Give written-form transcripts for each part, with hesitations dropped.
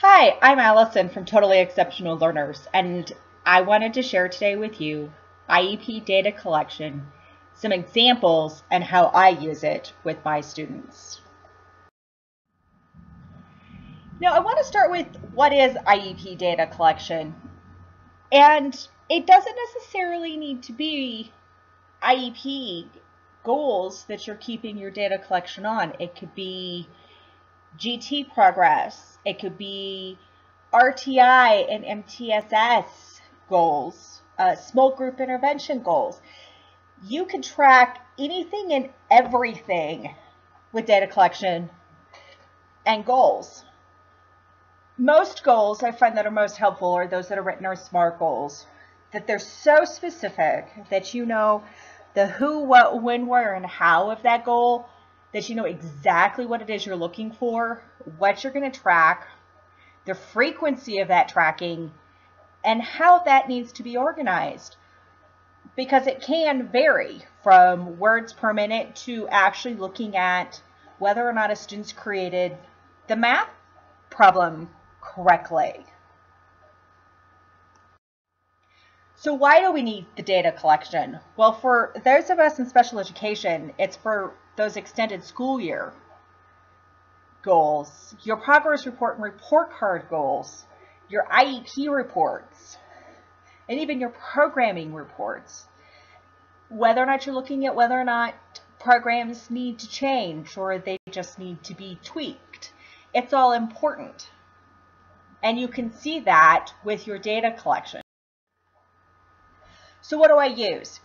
Hi, I'm Allison from Totally Exceptional Learners, and I wanted to share today with you IEP Data Collection, some examples, and how I use it with my students. Now, I want to start with what is IEP Data Collection, and it doesn't necessarily need to be IEP goals that you're keeping your data collection on. It could be GT progress, it could be RTI and MTSS goals, small group intervention goals. You can track anything and everything with data collection and goals. Most goals I find that are most helpful are those that are written as SMART goals, that they're so specific that you know the who, what, when, where, and how of that goal, that you know exactly what it is you're looking for, what you're going to track, the frequency of that tracking, and how that needs to be organized. Because it can vary from words per minute to actually looking at whether or not a student's created the math problem correctly. So why do we need the data collection? Well, for those of us in special education, it's for those extended school year goals, your progress report and report card goals, your IEP reports, and even your programming reports. Whether or not you're looking at whether or not programs need to change or they just need to be tweaked. It's all important. And you can see that with your data collection. So what do I use?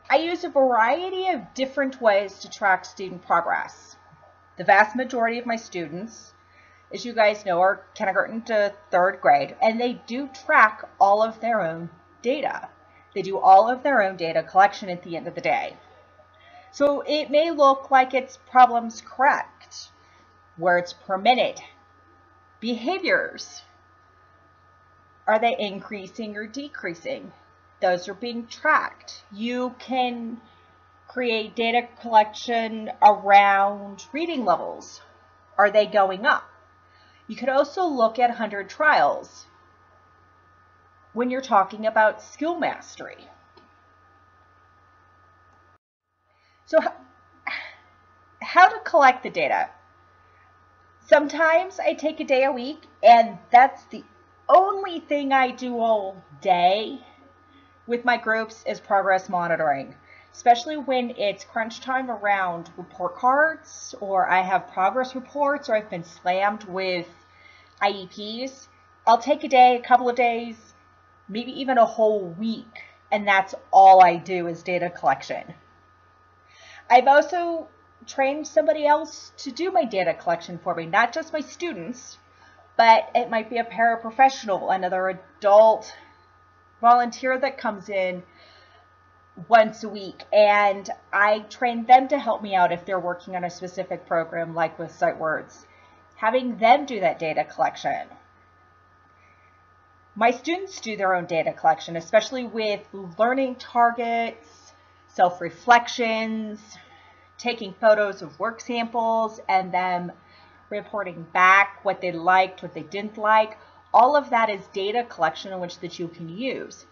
I use a variety of different ways to track student progress. The vast majority of my students, as you guys know, are kindergarten to third grade, and they do track all of their own data. They do all of their own data collection at the end of the day. So it may look like it's problems correct, words per minute, behaviors. Are they increasing or decreasing? Those are being tracked. You can create data collection around reading levels. Are they going up? You could also look at 100 trials when you're talking about skill mastery. So how to collect the data? Sometimes I take a day a week, and that's the only thing I do all day with my groups is progress monitoring, especially when it's crunch time around report cards, or I have progress reports, or I've been slammed with IEPs. I'll take a day, a couple of days, maybe even a whole week, and that's all I do is data collection. I've also trained somebody else to do my data collection for me, not just my students, but it might be a paraprofessional, another adult volunteer that comes in once a week, and I train them to help me out if they're working on a specific program like with SightWords, having them do that data collection. My students do their own data collection, especially with learning targets, self-reflections, taking photos of work samples and them reporting back what they liked, what they didn't like. All of that is data collection in which that you can use.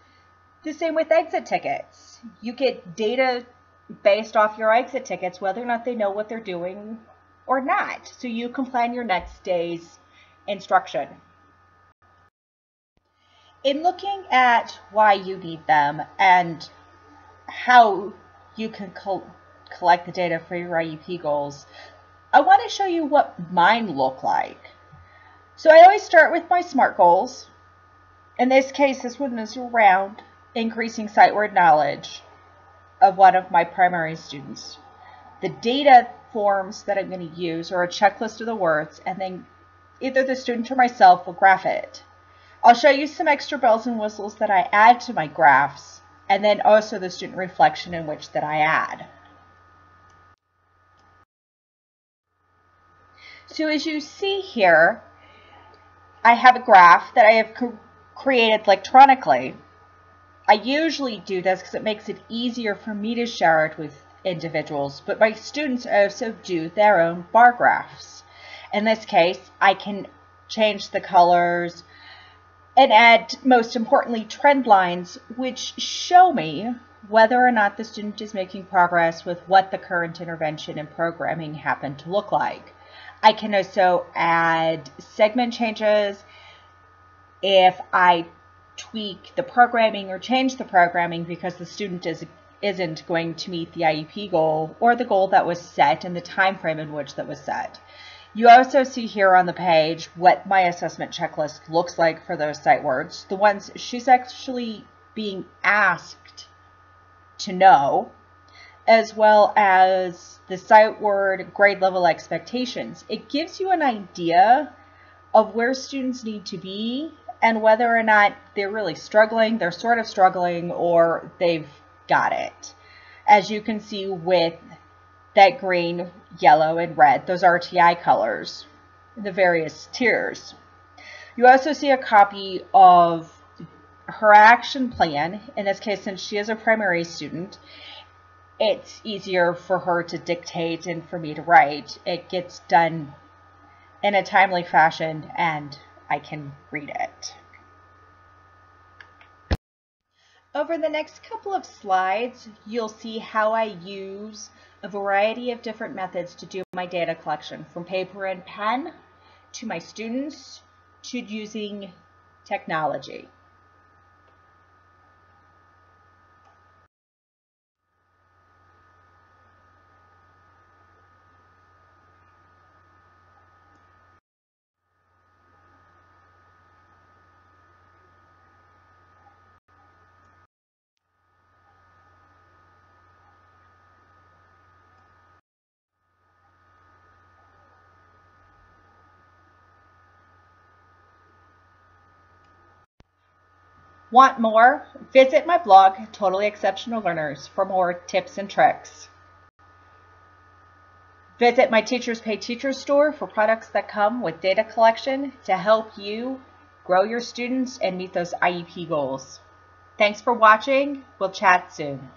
The same with exit tickets. You get data based off your exit tickets, whether or not they know what they're doing or not. So you can plan your next day's instruction. In looking at why you need them and how you can collect the data for your IEP goals, I want to show you what mine look like. So I always start with my SMART goals. In this case, this one is around increasing sight word knowledge of one of my primary students. The data forms that I'm going to use are a checklist of the words, and then either the student or myself will graph it. I'll show you some extra bells and whistles that I add to my graphs, and then also the student reflection in which that I add. So as you see here, I have a graph that I have created electronically. I usually do this because it makes it easier for me to share it with individuals, but my students also do their own bar graphs. In this case, I can change the colors, and add, most importantly, trend lines, which show me whether or not the student is making progress with what the current intervention and programming happen to look like. I can also add segment changes if I tweak the programming or change the programming because the student isn't going to meet the IEP goal or the goal that was set and the time frame in which that was set. You also see here on the page what my assessment checklist looks like for those sight words, the ones she's actually being asked to know, as well as the sight word grade level expectations. It gives you an idea of where students need to be and whether or not they're really struggling, they're sort of struggling, or they've got it. As you can see with that green, yellow, and red, those RTI colors, the various tiers. You also see a copy of her action plan. In this case, since she is a primary student, it's easier for her to dictate and for me to write. It gets done in a timely fashion and I can read it. Over the next couple of slides, you'll see how I use a variety of different methods to do my data collection, from paper and pen to my students to using technology. Want more? Visit my blog, Totally Exceptional Learners, for more tips and tricks. Visit my Teachers Pay Teachers store for products that come with data collection to help you grow your students and meet those IEP goals. Thanks for watching. We'll chat soon.